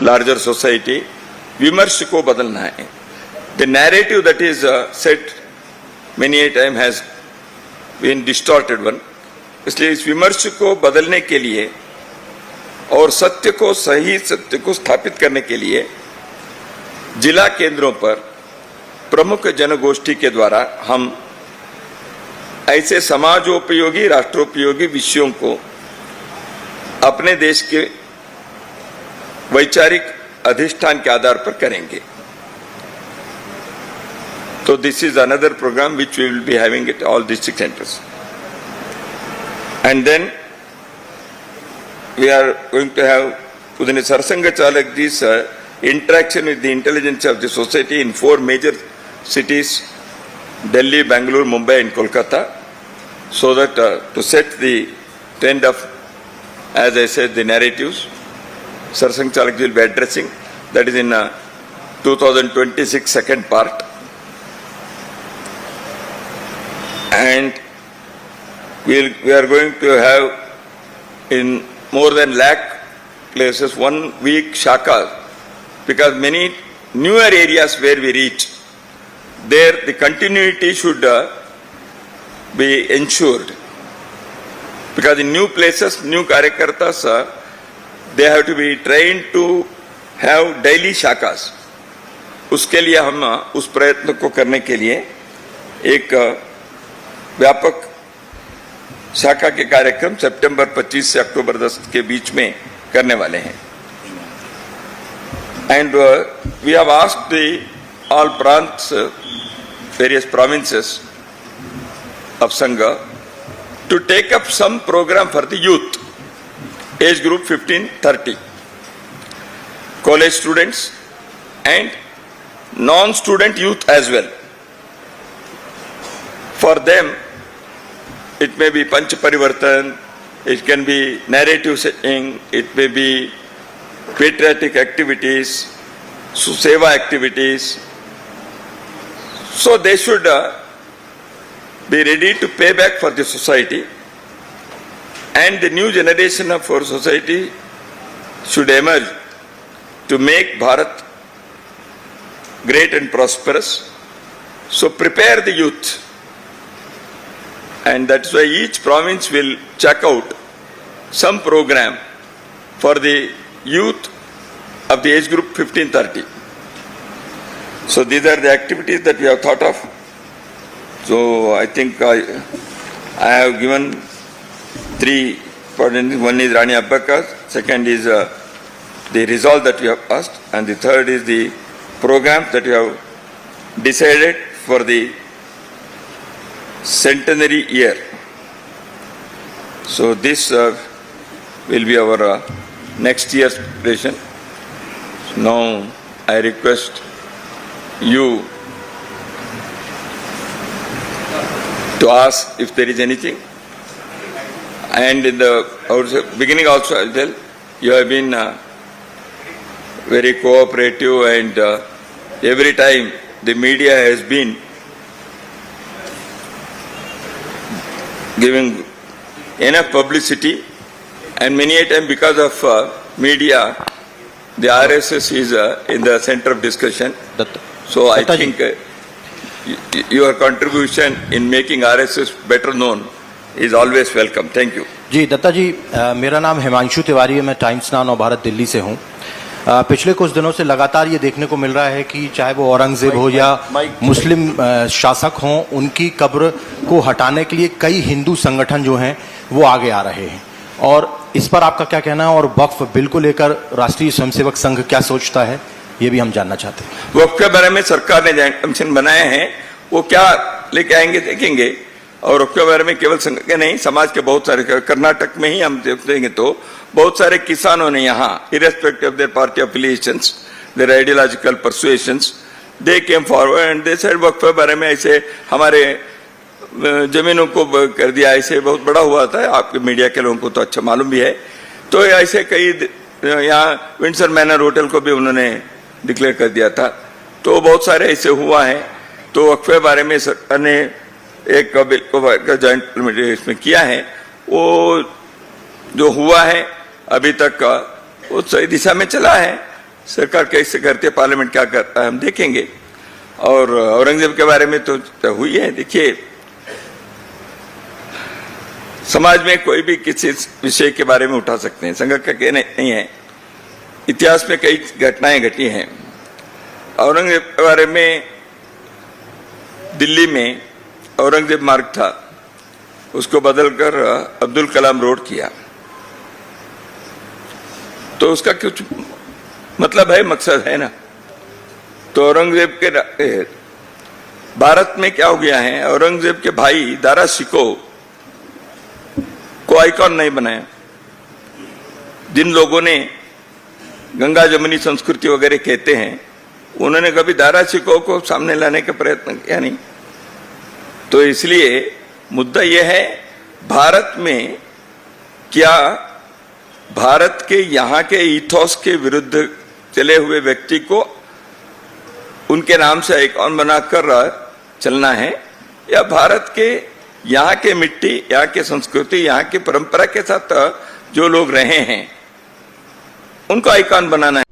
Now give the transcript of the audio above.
larger society, विमर्श को बदलना है. The narrative that is said many a time has been distorted one. इसलिए इस विमर्श को बदलने के लिए और सत्य को स्थापित करने के लिए जिला केंद्रों पर प्रमुख जनगोष्ठी के द्वारा हम ऐसे समाजोपयोगी राष्ट्रोपयोगी विषयों को अपने देश के वैचारिक अधिष्ठान के आधार पर करेंगे. तो this is another programme which we will be having at all district centres. And then we are going to have within Sarsanga Chalak this interaction with the intelligence of the society in 4 major cities, Delhi, Bangalore, Mumbai and Kolkata, so that to set the trend of, as I said, the narratives, Sarsanga Chalak will be addressing. That is in 2026 second part. And we are going to have in more than lakh places 1 week shakas, because many newer areas where we reach, there the continuity should be ensured, because in new places new karyakartas they have to be trained to have daily shakas. उसके लिए हम उस प्रयत्न को करने के लिए एक व्यापक शाखा के कार्यक्रम सितंबर 25 से अक्टूबर 10 के बीच में करने वाले हैं. And we have asked the all प्रांत्स, various provinces of Sangh to take up some program for the youth age group 15-30, college students and non student youth as well. For them it may be Panch Parivartan, it can be narrative setting, it may be patriotic activities, Seva activities. So they should be ready to pay back for the society, and the new generation of our society should emerge to make Bharat great and prosperous. So prepare the youth. And that's why each province will check out some program for the youth of the age group 15-30. So these are the activities that we have thought of. So I think I have given 3 important things. One is Rani Abbaka, second is the resolve that we have asked, and the third is the program that we have decided for the centenary year. So this will be our next year's preparation. Now I request you to ask if there is anything. And in the beginning also as well, you have been very cooperative, and every time the media has been giving enough publicity, and many a time because of media, the RSS is in the center of discussion. So I think your contribution in making RSS better known is always welcome. Thank you. जी दत्ता जी, मेरा नाम हिमांशु तिवारी है, मैं times now नव भारत दिल्ली से हूँ. पिछले कुछ दिनों से लगातार ये देखने को मिल रहा है कि चाहे वो औरंगजेब हो या मुस्लिम शासक हों, उनकी कब्र को हटाने के लिए कई हिंदू संगठन जो हैं वो आगे आ रहे हैं. और इस पर आपका क्या कहना है, और वक्फ बिल को लेकर राष्ट्रीय स्वयंसेवक संघ क्या सोचता है, ये भी हम जानना चाहते हैं. वक्फ के बारे में सरकार ने जॉइंट कमीशन बनाए हैं, वो क्या लेके आएंगे देखेंगे. और वक्फ के बारे में केवल संघ के नहीं, समाज के बहुत सारे, कर्नाटक में ही हम देखेंगे तो बहुत सारे किसानों ने यहाँ, irrespective of their party affiliations, their ideological persuasions, they came forward and they said वक्फ के बारे में ऐसे हमारे जमीनों को कर दिया, ऐसे बहुत बड़ा हुआ था. आपके मीडिया के लोगों को तो अच्छा मालूम भी है. तो ऐसे कई यहाँ विंडसर मैनर होटल को भी उन्होंने डिक्लेयर कर दिया था. तो बहुत सारे ऐसे हुआ है. तो वक्फ के बारे में सरकार ने एक बिल को जॉइंट इसमें किया है. वो जो हुआ है अभी तक वो सही दिशा में चला है, सरकार कैसे करती है, पार्लियामेंट क्या करता है, हम देखेंगे। और औरंगजेब के बारे में तो हुई है। देखिए, समाज में कोई भी किसी विषय के बारे में उठा सकते हैं, संघ का कहना नहीं है। इतिहास में कई घटनाएं घटी हैं। औरंगजेब के बारे में दिल्ली में औरंगजेब मार्ग था, उसको बदलकर अब्दुल कलाम रोड किया। तो उसका कुछ मतलब है, मकसद है ना। तो औरंगजेब के भारत में क्या हो गया है, औरंगजेब के भाई दारा शिकोह को आइकॉन नहीं बनाया। जिन लोगों ने गंगा जमुनी संस्कृति वगैरह कहते हैं, उन्होंने कभी दारा शिकोह को सामने लाने का प्रयत्न किया नहीं। तो इसलिए मुद्दा यह है, भारत में क्या भारत के यहाँ के इथोस के विरुद्ध चले हुए व्यक्ति को उनके नाम से आइकॉन बनाकर चलना है, या भारत के यहाँ के मिट्टी, यहाँ के संस्कृति, यहाँ की परंपरा के साथ जो लोग रहे हैं उनको आइकॉन बनाना है।